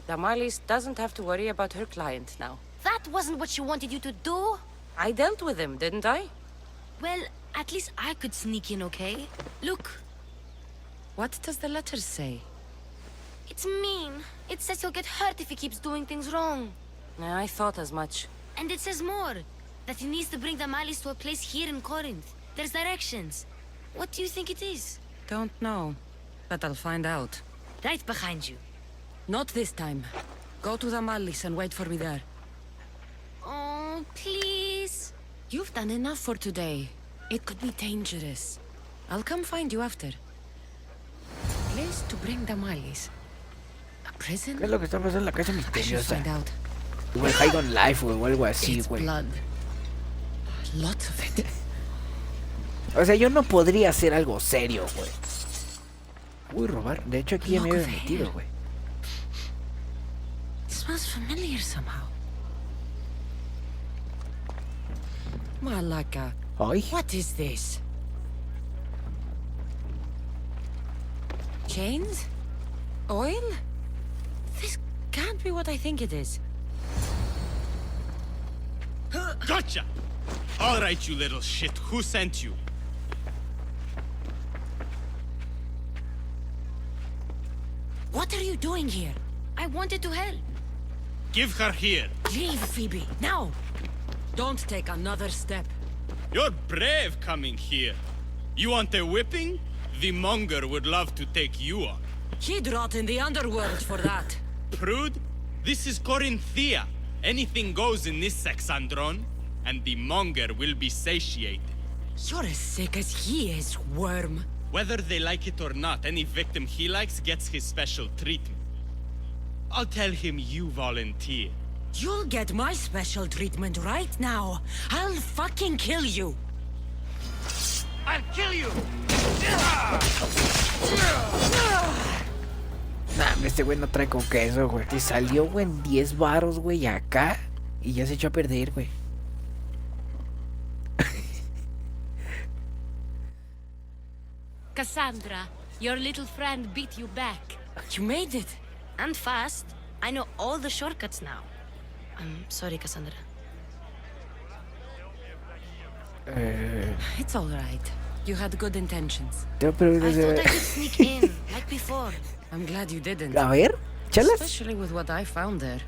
Damalis doesn't have to worry about her client now. That wasn't what she wanted you to do. I dealt with him, didn't I? Well, at least I could sneak in, okay? Look, What does the letter say? it's mean. It says he'll get hurt if he keeps doing things wrong. I thought as much. And it says more. That he needs to bring Damalis to a place here in Corinth. There's directions. What do you think it is? Don't know, but I'll find out. Right behind you. Not this time. Go to Damalis and wait for me there. Oh, please. You've done enough for today. It could be dangerous. I'll come find you after. Place to bring Damalis. A prison? ¿Qué es lo que está pasando en la casa I should misteriosa? find out. O el High on Life, güey, o algo así, It's güey. blood. Lots of it. O sea, yo no podría hacer algo serio, güey. Uy, robar. De hecho, aquí ya me Look había over metido, here. güey. It smells familiar somehow. Malaka, Ay. what is this? Chains? Oil? This can't be what I think it is. Gotcha! All right, you little shit. Who sent you? What are you doing here? I wanted to help. Give her here. Leave, Phoebe, now! Don't take another step. You're brave coming here. You want a whipping? The monger would love to take you on. He'd rot in the underworld for that. Prude, this is Corinthia. Anything goes in this sexandron, and the monger will be satiated. You're as sick as he is, worm. Whether they like it or not, any victim he likes gets his special treatment. I'll tell him you volunteer. You'll get my special treatment right now. I'll fucking kill you. I'll kill you! Nah, este güey no trae con queso, güey. Te salió, güey, en 10 varos, güey, acá. Y ya se echó a perder, güey. Cassandra, your little friend beat you back. You made it. And fast. I know all the shortcuts now. I'm sorry, Cassandra. It's all right. You had good intentions. Pero, I thought I could sneak in, like before. I'm glad you didn't. A ver, chalas. Especially with what I found there.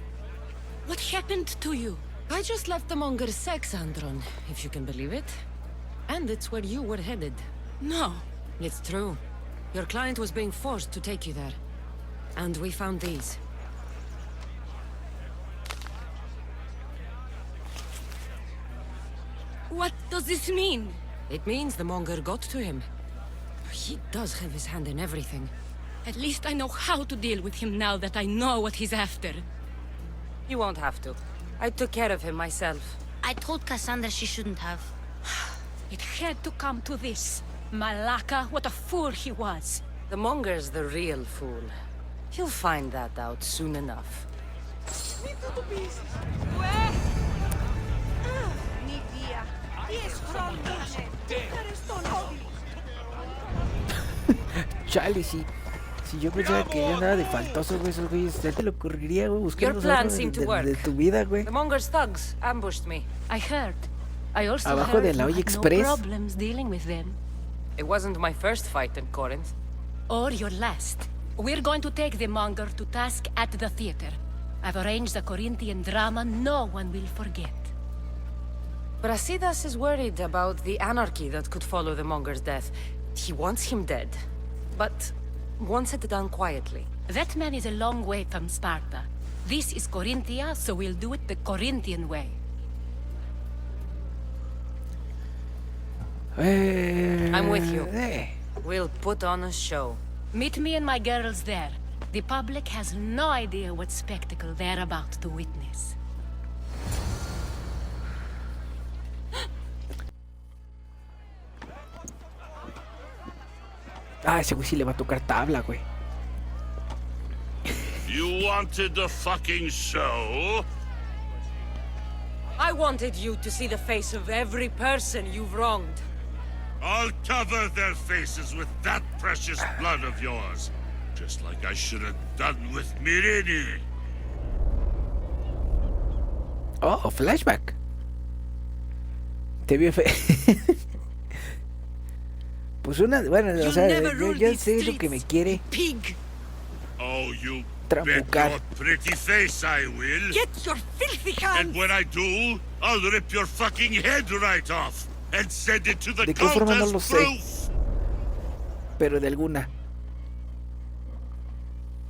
What happened to you? I just left the monger's sex andron, if you can believe it. And it's where you were headed. No. It's true. Your client was being forced to take you there. And we found these. What does this mean? It means the monger got to him. He does have his hand in everything. At least I know how to deal with him now that I know what he's after. You won't have to. I took care of him myself. I told Cassandra she shouldn't have. It had to come to this. Malaka, what a fool he was. The monger's the real fool. He'll find that out soon enough. Chale, si yo pensaba que ya nada de faltosos, güey, esos güeyes, ya te le ocurriría, güey, buscar Your los plan ojos seemed to work. de tu vida, güey. The monger's thugs ambushed me. I heard. I also Abajo heard de la you olla had express. no problems dealing with them. It wasn't my first fight in Corinth. Or your last. We're going to take the monger to task at the theater. I've arranged a Corinthian drama no one will forget. Brasidas is worried about the anarchy that could follow the monger's death. He wants him dead, but wants it done quietly. That man is a long way from Sparta. This is Corinthia, so we'll do it the Corinthian way. I'm with you. We'll put on a show. Meet me and my girls there. The public has no idea what spectacle they're about to witness. Ah, ese güey sí le va a tocar tabla, güey. You wanted the fucking show? I wanted you to see the face of every person you've wronged. I'll cover their faces with that precious blood of yours. Just like I should have done with Mirini. Oh, flashback. Te vio fe. Pues bueno, o sea, yo sé lo que me quiere Pig! Oh, you bet trampucar. your pretty face I will. Get your filthy hands! And when I do, I'll rip your fucking head right off and send it to the ¿De qué forma no cult lo as sé? proof. Pero de alguna.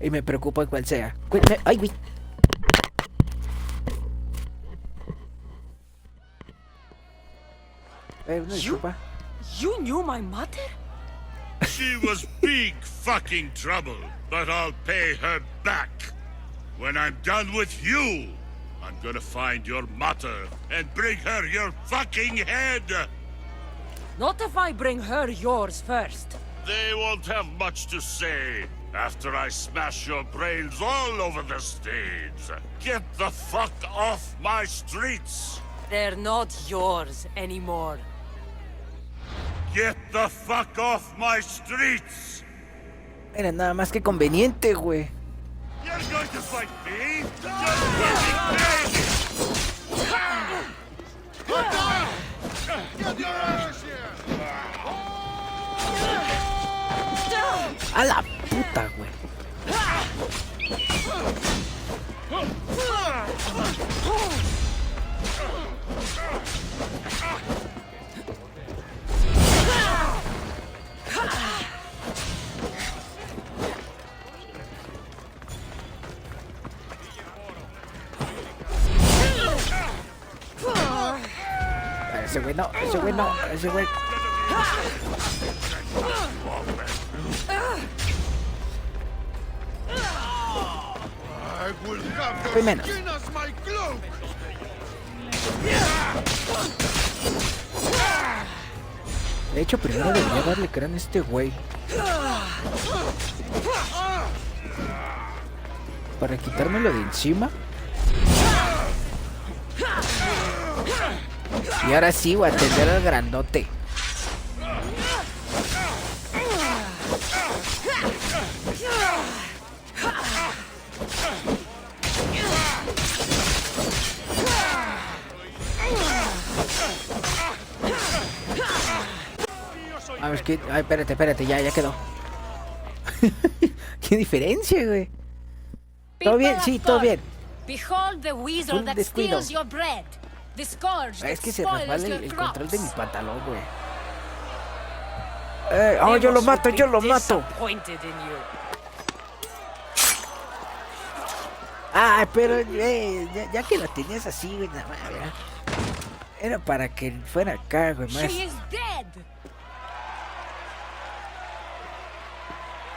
Y me preocupa cuál sea. Ay, güey. Una disculpa. You knew my mother? She was big fucking trouble, but I'll pay her back. When I'm done with you, I'm gonna find your mother and bring her your fucking head. Not if I bring her yours first. They won't have much to say after I smash your brains all over the stage. Get the fuck off my streets. They're not yours anymore. Get the fuck off my streets. Era nada más que conveniente, güey. You're going to fight me? You're A la puta, güey. Ese güey no, ese güey no, ese güey. Fue menos. De hecho, primero debería darle cráneo a este güey. Para quitármelo de encima. Y ahora sí, voy a atender al grandote. A ver, que... Ay, espérate, ya quedó. ¿Qué diferencia, güey? ¿Todo bien? Sí, todo bien. Behold the weasel Un that descuido. steals your bread. The scourge that Es que se spoils resbala your el control de mi crops. pantalón, güey. Oh, yo lo mato, yo lo mato. Disappointed in you. Ah, pero ya que lo tenías así, güey, nada más, ¿verdad? Era para que fuera acá, güey, más, She is dead.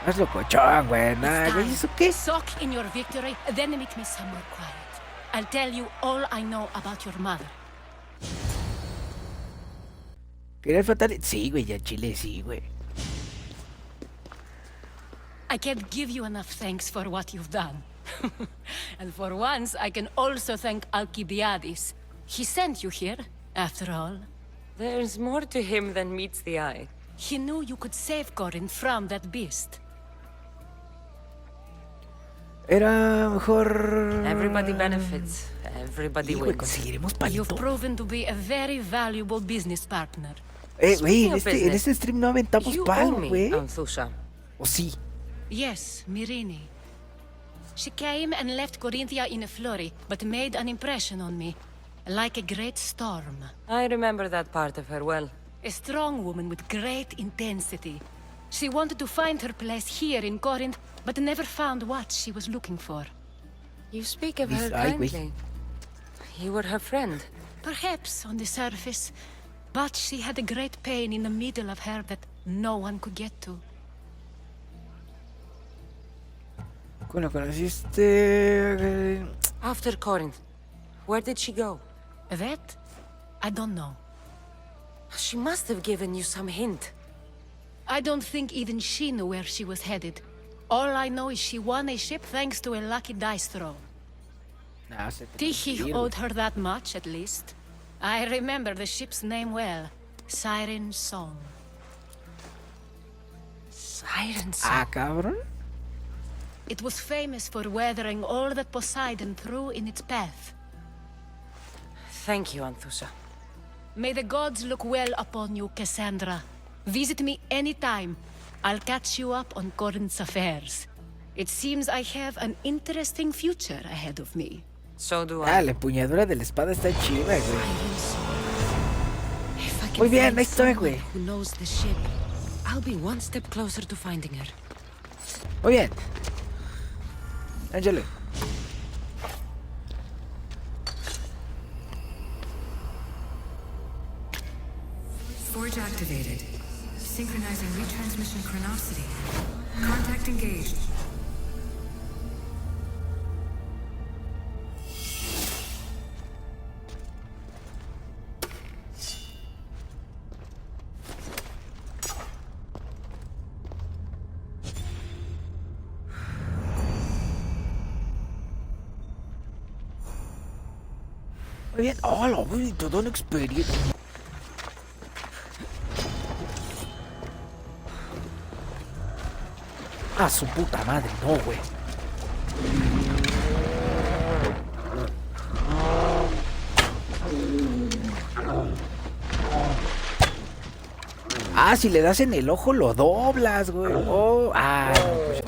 más locochón, güey. Nah, güey, ¿eso qué? Soak in your victory, then meet me somewhere quiet. I'll tell you all I know about your mother. ¿Quería fatal? Sí, güey, ya Chile, sí, güey. I can't give you enough thanks for what you've done. And for once, I can also thank Alcibiades. He sent you here, after all. There's more to him than meets the eye. He knew you could save Corinth from that beast. Era mejor... Everybody benefits. Everybody Sí, güey, wins. conseguiremos You've palito. proven to be a very valuable business partner. Güey, Speaking en of este business, stream no aventamos You owe palo, me, güey. Anthusha. ¿O sí? Yes, Myrine. She came and left Corinthia in a flurry, but made an impression on me, like a great storm. I remember that part of her well. A strong woman with great intensity. She wanted to find her place here in Corinth, but never found what she was looking for. You speak of her Ay, güey. kindly. You were her friend. Perhaps on the surface, but she had a great pain in the middle of her that no one could get to. ¿Cuándo conociste? After Corinth, where did she go? That? I don't know. She must have given you some hint. I don't think even she knew where she was headed. All I know is she won a ship thanks to a lucky dice throw. Nah, se te Tyche confundir, owed her that much, at least. I remember the ship's name well. Siren Song. Siren Ah, song. cabrón. It was famous for weathering all that Poseidon threw in its path. Thank you, Anthusa. May the gods look well upon you, Cassandra. Visit me anytime. I'll catch you up on Corinth's affairs. It seems I have an interesting future ahead of me. So do Ah, I. la empuñadura de la espada está chida, güey. If I can Muy bien, find ahí estoy, someone güey. who knows the ship, I'll be one step closer to finding her. Muy bien. Échale. Forge activated. Synchronizing retransmission chronicity. Contact engaged. Muy bien. Oh, lo voy toda una experiencia. A su puta madre, no, güey. Ah, si le das en el ojo lo doblas, güey. Oh, ah, no, pues.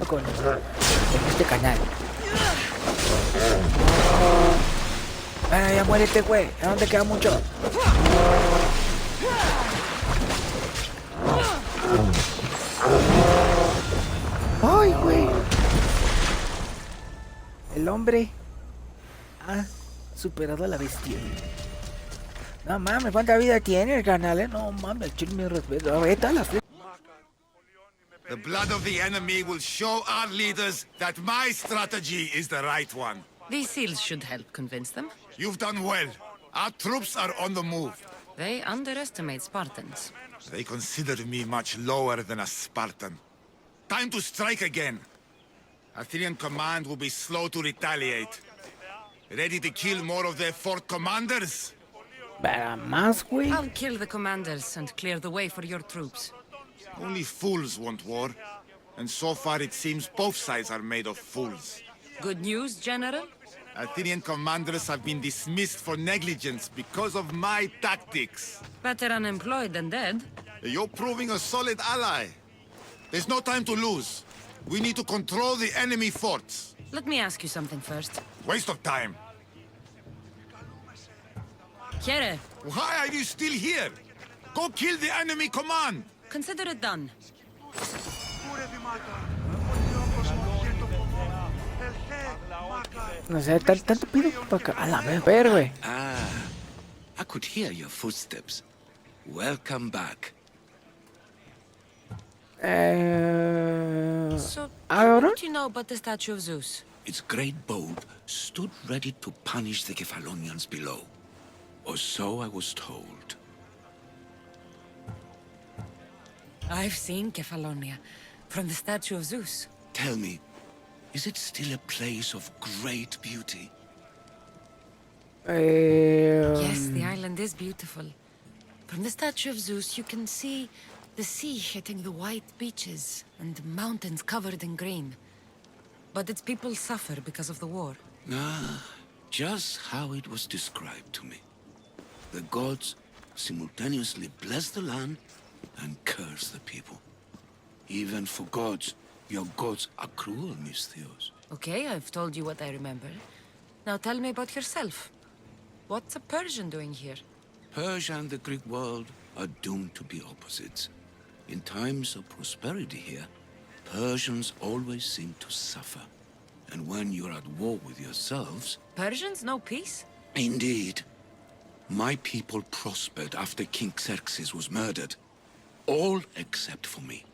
Con este canal. Bueno, ya muérete, güey. ¿A dónde queda mucho? ¡Ay, güey! El hombre ha superado a la bestia. No mames, ¿cuánta vida tiene el canal, No mames, chill mi respeto. A ver, todas las... The blood of the enemy will show our leaders that my strategy is the right one. These seals should help convince them. You've done well. Our troops are on the move. They underestimate Spartans. They consider me much lower than a Spartan. Time to strike again. Athenian command will be slow to retaliate. Ready to kill more of their fort commanders? Para más, güey. I'll kill the commanders and clear the way for your troops. Only fools want war. And so far it seems both sides are made of fools. Good news, General? Athenian commanders have been dismissed for negligence because of my tactics. Better unemployed than dead. You're proving a solid ally. There's no time to lose. We need to control the enemy forts. Let me ask you something first. Waste of time. Here, Why are you still here? Go kill the enemy command! consider it done. No sé, tanto pido para acá. A la ver, güey. Ah, I could hear your footsteps. Welcome back. So, ¿ahora? what do you know about the statue of Zeus? Its great boat stood ready to punish the Kephalonians below. Or so I was told. I've seen Kephallonia from the statue of Zeus. Tell me, is it still a place of great beauty? Yes, the island is beautiful. From the statue of Zeus, you can see the sea hitting the white beaches and mountains covered in green. But its people suffer because of the war. Ah, just how it was described to me. The gods simultaneously bless the land and curse the people. Even for gods, your gods are cruel, Miss Theos. Okay, I've told you what I remember. Now tell me about yourself. What's a Persian doing here? Persia and the Greek world are doomed to be opposites. In times of prosperity here, Persians always seem to suffer, And when you're at war with yourselves... Persians know peace? Indeed. My people prospered after King Xerxes was murdered. All except for me.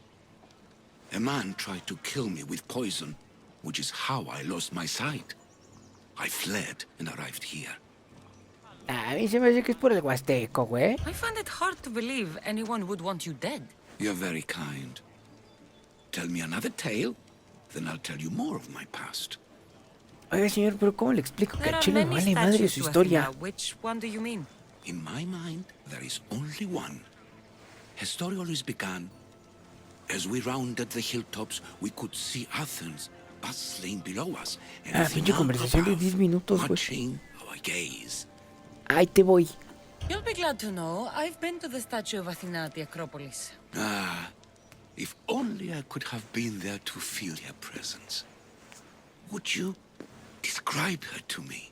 A man tried to kill me with poison, which is how I lost my sight. I fled and arrived here. A mí se me hace que es por el huasteco, güey. I find it hard to believe anyone would want you dead. You're very kind. Tell me another tale, then I'll tell you more of my past. Oiga, señor, pero ¿cómo le explico que There a are Chile many vale madre statues su to historia? Athena. Which one do you mean? In my mind, there is only one. Her story always began. As we rounded the hilltops, we could see Athens bustling below us. And Pinche conversación de 10 minutos, güey. watching our gaze. Ahí te voy. You'll be glad to know I've been to the statue of Athena at the Acropolis. Ah, if only I could have been there to feel her presence. Would you describe her to me?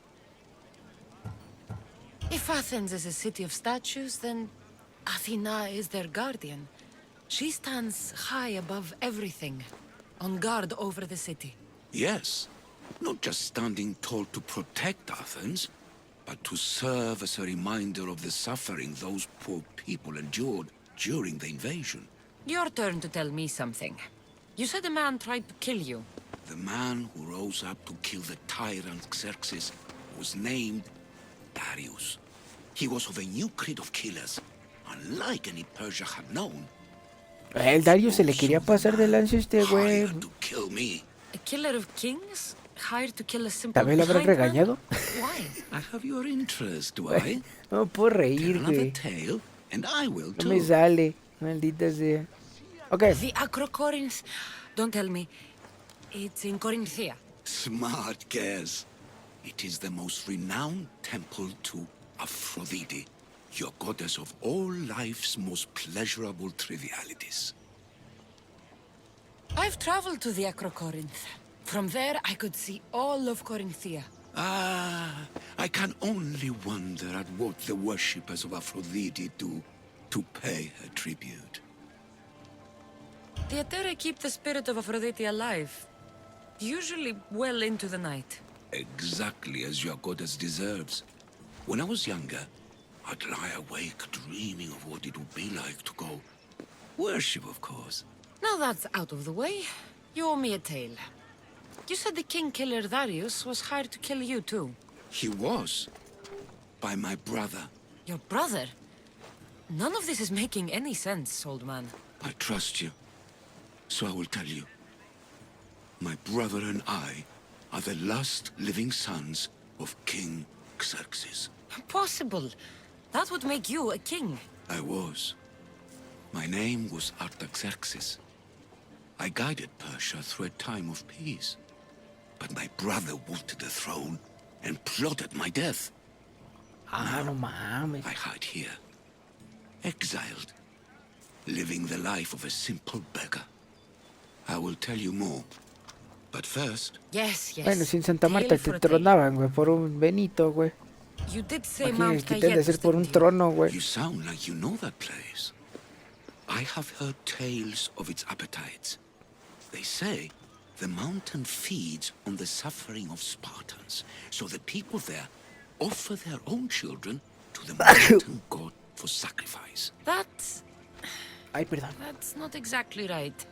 If Athens is a city of statues, then Athena is their guardian. She stands high above everything, on guard over the city. Yes, not just standing tall to protect Athens, but to serve as a reminder of the suffering those poor people endured during the invasion. Your turn to tell me something. You said a man tried to kill you. The man who rose up to kill the tyrant Xerxes was named Darius. He was of a new creed of killers, unlike any Persia had known. El Dario se le quería pasar de lanza a este güey. Hired to kill me. A killer of kings? Hired to kill a simple ¿También lo habrán blind man? regañado? Why? I have your interest, do I? No me puedo Tell reír, another güey. tale, and I will No me too. sale. Maldita sea. Ok. The Acrocorinth. Don't tell me. It's in Corinthia. Smart guess. It is the most renowned temple to Aphrodite, your goddess of all life's most pleasurable trivialities. I've traveled to the Acrocorinth. From there, I could see all of Corinthia. Ah, I can only wonder at what the worshippers of Aphrodite do to pay her tribute. The Aeteri keep the spirit of Aphrodite alive, usually well into the night. Exactly as your goddess deserves. When I was younger, I'd lie awake dreaming of what it would be like to go. Worship, of course. Now that's out of the way. You owe me a tale. You said the king killer Darius was hired to kill you too. He was. By my brother. Your brother? None of this is making any sense, old man. I trust you. So I will tell you. My brother and I are the last living sons of King Xerxes. Impossible. That would make you a king. I was. My name was Artaxerxes. I guided Persia through a time of peace. But my brother wanted the throne and plotted my death. Ah, no mames. I hide here, exiled, living the life of a simple beggar. I will tell you more. But first... Yes, yes. Bueno, si en Santa Marta Tale te for a tale. tronaban, güey, por un Benito, güey. You did say Imagínate Mount que te han de Cayet, hacer por un didn't you? trono, güey. You sound like you know that place. I have heard tales of its appetites. They say the mountain feeds on the suffering of Spartans, so the people there offer their own children to the mountain god for sacrifice. That's Ay, perdón. not exactly right.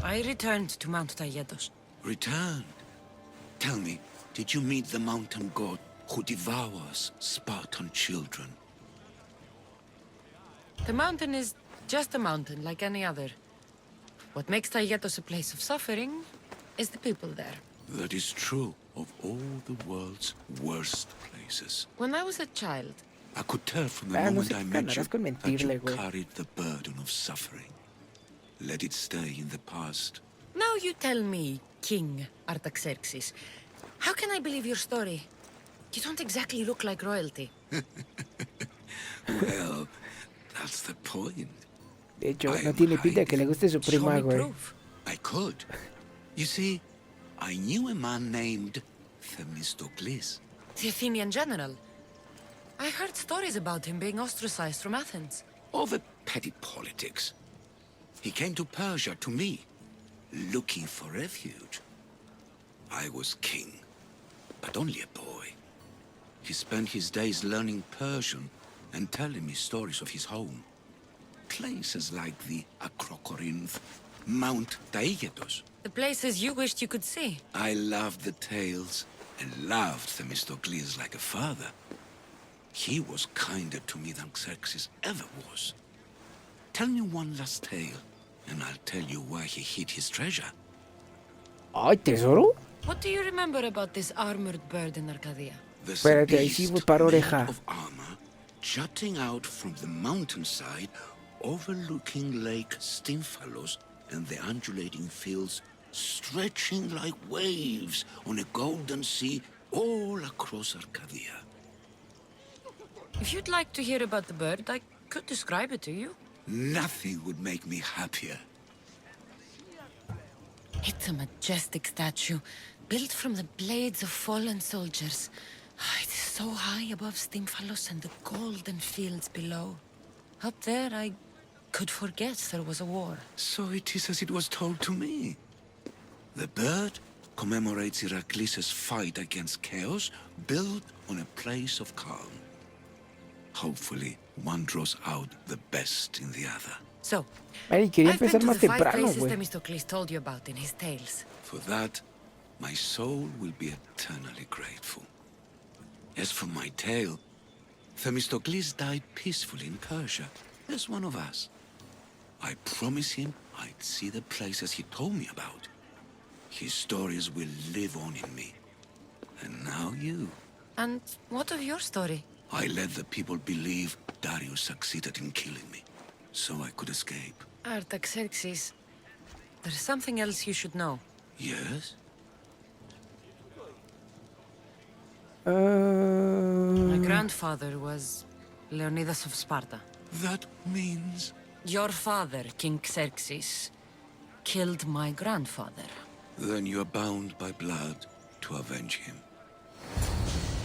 I returned to Mount Taygetos. Returned. Tell me, did you meet the mountain god who devours Spartan children? The mountain is just a mountain like any other. What makes Taygetos a place of suffering is the people there. That is true of all the world's worst places. When I was a child, I could tell from the Ah, no moment sé I qué met ganarás you con that mentirle, you güey. carried the burden of suffering. Let it stay in the past. now you tell me, King Artaxerxes, how can I believe your story? You don't exactly look like royalty. Well, that's the point. De hecho, I no am tiene pinta de que le hiding. guste su Show prima, me güey. proof. I could. You see, I knew a man named Themistocles. The Athenian general. I heard stories about him being ostracized from Athens. Over petty politics. He came to Persia to me, looking for refuge. I was king, but only a boy. He spent his days learning Persian and telling me stories of his home. Places like the Acrocorinth, Mount Taygetos. The places you wished you could see. I loved the tales and loved Themistocles like a father. He was kinder to me than Xerxes ever was. Tell me one last tale, and I'll tell you where he hid his treasure. Ay, tesoro. What do you remember about this armored bird in Arcadia? There's a Espérate, ahí sí beast voy para made oreja. of armor jutting out from the mountainside, overlooking Lake Stymphalos and the undulating fields stretching like waves on a golden sea all across Arcadia. If you'd like to hear about the bird, I could describe it to you. Nothing would make me happier. It's a majestic statue, built from the blades of fallen soldiers. It is so high above Stymphalos and the golden fields below. Up there, I could forget there was a war. So it is as it was told to me. The bird commemorates Heracles' fight against chaos, built on a place of calm. Hopefully, one draws out the best in the other. So, Ay, quería I've been empezar to más the 5 temprano, places güey. Themistocles told you about in his tales. For that, my soul will be eternally grateful. As for my tale, Themistocles died peacefully in Persia, as one of us. I promised him I'd see the places he told me about. His stories will live on in me. And now you. And what of your story? I let the people believe Darius succeeded in killing me, so I could escape. Artaxerxes, there's something else you should know. Yes? My grandfather was Leonidas of Sparta. That means... Your father, King Xerxes, killed my grandfather. Then you are bound by blood to avenge him.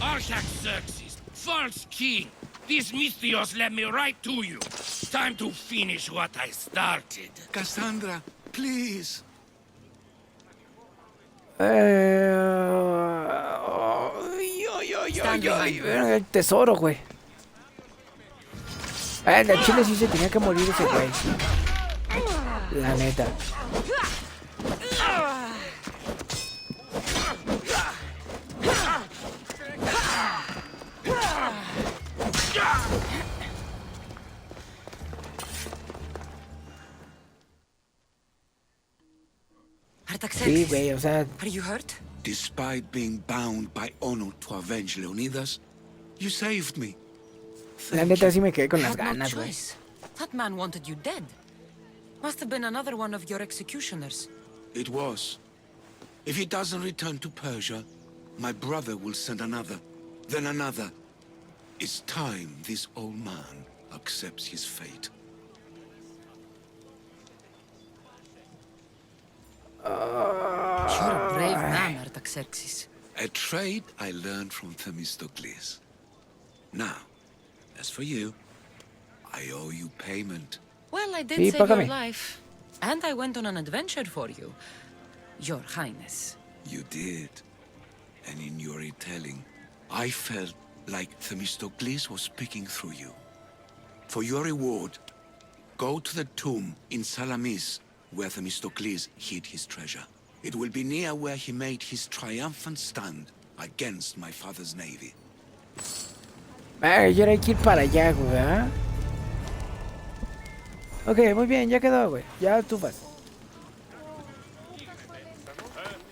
Artaxerxes, false king, these Misthios led me right to you. Time to finish what I started. Cassandra, please. El tesoro, güey. En el chile sí se tenía que morir ese güey. La neta. Sí, güey, o sea... Are you hurt? Despite being bound by honor to avenge Leonidas, you saved me. La neta sí me quedé con I las had no ganas, güey. choice. That man wanted you dead. Must have been another one of your executioners. It was. If he doesn't return to Persia, my brother will send another, then another. It's time this old man accepts his fate. You're a brave man, Artaxerxes. A trait I learned from Themistocles. Now, as for you, I owe you payment. Well, I did Sí, save págame. your life. And I went on an adventure for you, Your Highness. You did. And in your retelling, I felt like Themistocles was speaking through you. For your reward, go to the tomb in Salamis, where Themistocles hid his treasure. It will be near where he made his triumphant stand against my father's navy. Ay, yo hay que ir para allá, güey, ¿verdad? Ok, muy bien, ya quedó, güey. Ya tú vas.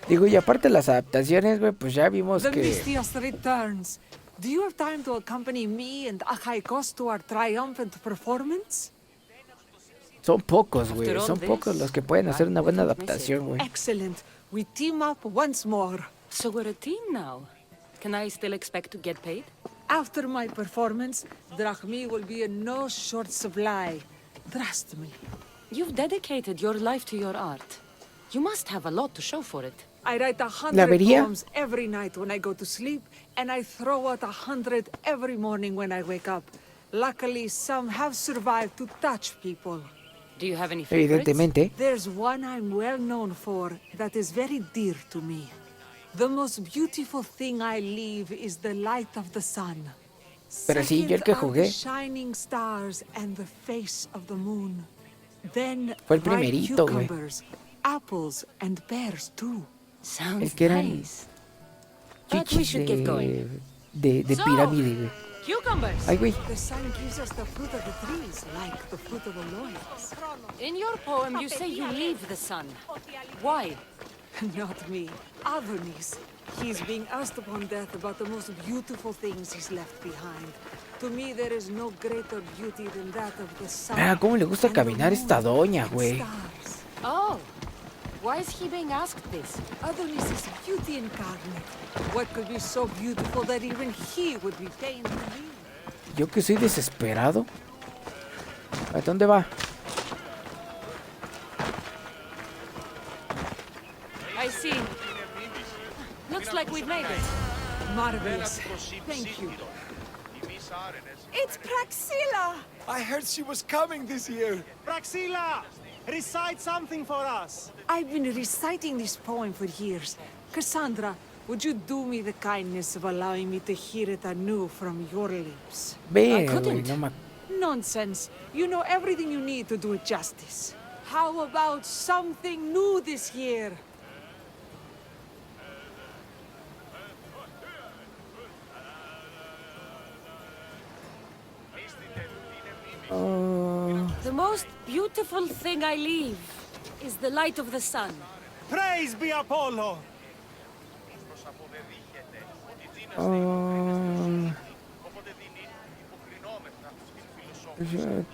Digo, y aparte las adaptaciones, güey, pues ya vimos The que... Misthios returns. Do you have time to accompany me and Achaikos to our triumphant performance? Son pocos, güey. After all Son pocos this, los que pueden hacer una buena I wouldn't miss adaptación, güey. Excellent. We team up once more. So we're a team now. Can I still expect to get paid? After my performance, drachmi will be in no short supply. Trust me. You've dedicated your life to your art. You must have a lot to show for it. I write ¿La 100 vería? poems every night when I go to sleep, and I throw out 100 every morning when I wake up. Luckily, some have survived to touch people. Do you have any favorites? Evidentemente. There's one I'm well known for that is very dear to me. The most beautiful thing I leave is the light of the sun. Pero sí, yo el que Second are jugué the shining stars and the face of the moon. Then fue el ripe primerito, güey. cucumbers, apples and pears too. El Sounds que eran nice. But we chichis should get going. de pirámide, güey. Cucumbers! Ay, güey. The sun gives us the fruit of the trees, like the fruit of the loins. In your poem, you say you leave the sun. Why? Not me. Adonis. He's being asked upon death about the most beautiful things he's left behind. To me, there is no greater beauty than that of the sun. Ah, cómo le gusta and the caminar esta moon doña, and güey. stars. Oh. Why is he being asked this? Adonis is beauty incarnate. What could be so beautiful that even he would be pained to leave? Yo que soy desesperado. ¿A dónde va? I see. Looks like we've made it. Marvelous. Thank you. It's Praxilla! I heard she was coming this year. Praxilla! Recite something for us. I've been reciting this poem for years. Cassandra, would you do me the kindness of allowing me to hear it anew from your lips? Ve, güey, no me... Nonsense. You know everything you need to do it justice. How about something new this year? The most beautiful thing I leave is the light of the sun. Praise be Apollo!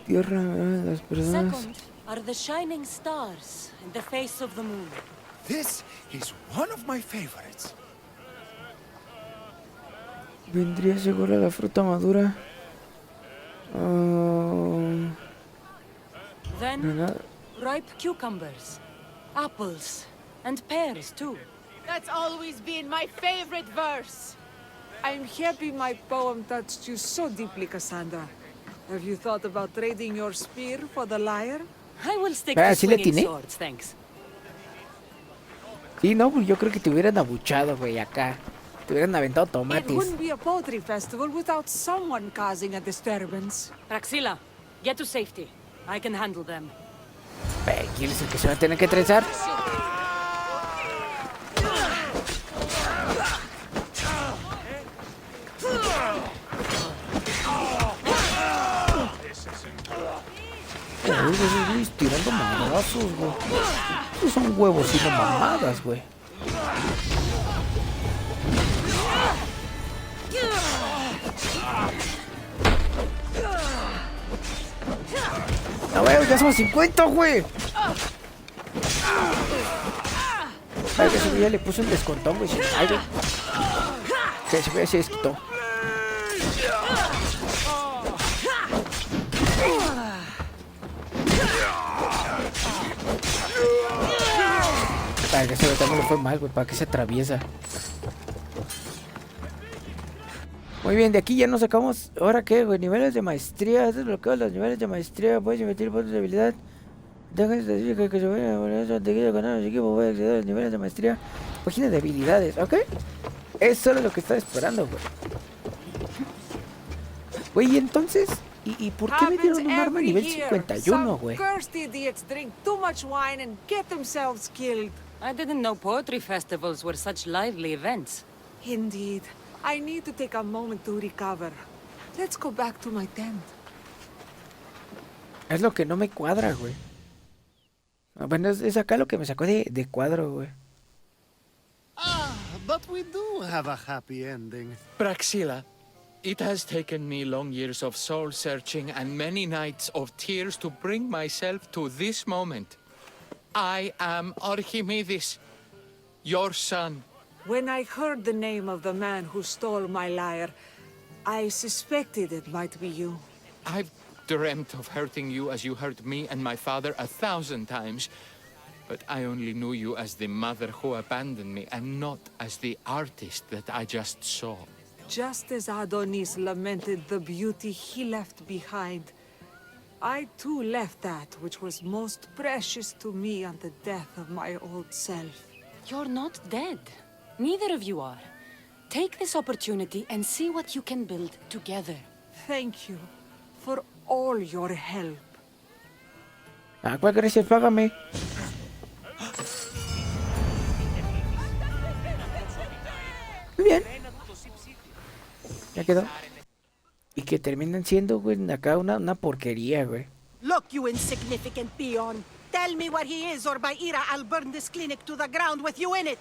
Tierra, las personas. Second are the shining stars and the face of the moon. This is one of my favorites. Vendría segura la fruta madura. Then, ripe cucumbers, apples, and pears too. That's always been my favorite verse. I'm happy my poem touched you so deeply, Cassandra. Have you thought about trading your spear for the lyre? I will stick Ah, to ¿sí le swinging atiné? swords, thanks. Sí, no, pues yo creo que te hubieran abuchado, güey, acá. Te hubieran aventado It tomates. wouldn't be a poetry festival without someone causing a disturbance. Praxilla, get to safety. I can handle them. ¿Quién es el que se va a tener que trenzar? Uy, esos güeyes tirando madrazos, güey. Esos son huevos y no mamadas, güey. No, güey, ya somos 50, güey. Ay, que ese güey ya le puso un descontón, güey. Ay, güey. Que ese güey se desquitó. Para que ese güey también le fue mal, güey. Para que se atraviesa. Muy bien, de aquí ya nos sacamos. ¿Ahora qué, güey? Niveles de maestría. Esto es lo que los niveles de maestría. Puedes invertir puntos de habilidad. Deja de que se vayan a poner su ganar los equipos. Voy a acceder a los niveles de maestría. Página de habilidades, ¿ok? Es solo lo que estaba esperando, güey. Güey, ¿y entonces? ¿Y por qué me dieron un arma nivel 51, güey? Cursed idiots drink too much wine and get themselves killed. I didn't know poetry festivals were such lively events. Indeed. I need to take a moment to recover. Let's go back to my tent. Es lo que no me cuadra, güey. Bueno, es acá lo que me sacó de cuadro, güey. But we do have a happy ending. Praxilla, it has taken me long years of soul searching and many nights of tears to bring myself to this moment. I am Archimedes, your son. When I heard the name of the man who stole my lyre, I suspected it might be you. I've dreamt of hurting you as you hurt me and my father 1,000 times. But I only knew you as the mother who abandoned me and not as the artist that I just saw. Just as Adonis lamented the beauty he left behind, I too left that which was most precious to me on the death of my old self. You're not dead. Neither of you are. Take this opportunity and see what you can build together. Thank you for all your help. Ah, ¿cuál gracias? Págame. Bien. Ya quedó. Y que terminan siendo, güey, acá una porquería, güey. Look, you insignificant peon. Tell me where he is, or by Ira, I'll burn this clinic to the ground with you in it.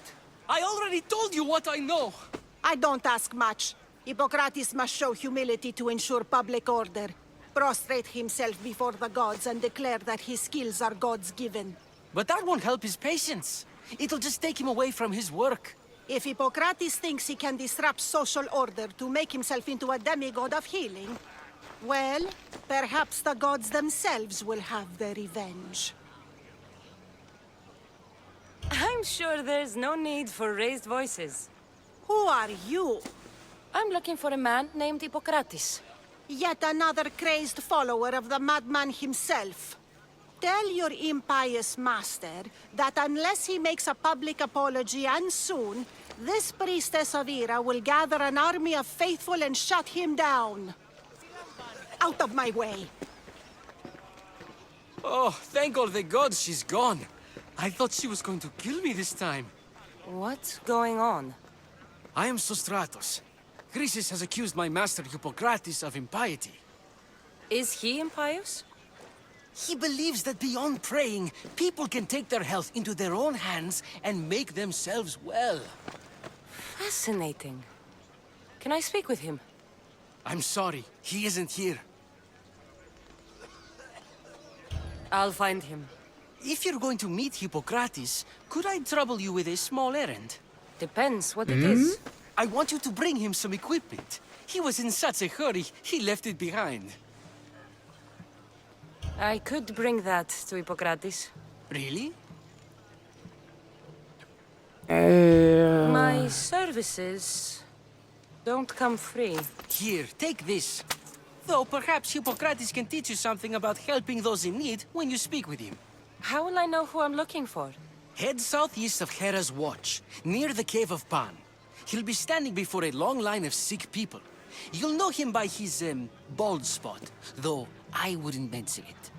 I already told you what I know. I don't ask much. Hippocrates must show humility to ensure public order. Prostrate himself before the gods and declare that his skills are God's given. But that won't help his patients. It'll just take him away from his work. If Hippocrates thinks he can disrupt social order to make himself into a demigod of healing, well, perhaps the gods themselves will have their revenge. I'm sure there's no need for raised voices. Who are you? I'm looking for a man named Hippocrates. Yet another crazed follower of the madman himself. Tell your impious master that unless he makes a public apology, and soon, this priestess of Ira will gather an army of faithful and shut him down. Out of my way! Oh, thank all the gods she's gone. I thought she was going to kill me this time. What's going on? I am Sostratos. Chrysis has accused my master Hippocrates of impiety. Is he impious? He believes that beyond praying, people can take their health into their own hands and make themselves well. Fascinating. Can I speak with him? I'm sorry, he isn't here. I'll find him. If you're going to meet Hippocrates, could I trouble you with a small errand? Depends what it is. I want you to bring him some equipment. He was in such a hurry, he left it behind. I could bring that to Hippocrates. Really? My services don't come free. Here, take this. Though perhaps Hippocrates can teach you something about helping those in need when you speak with him. How will I know who I'm looking for? Head southeast of Hera's Watch, near the Cave of Pan. He'll be standing before a long line of sick people. You'll know him by his, bald spot, though I wouldn't mention it.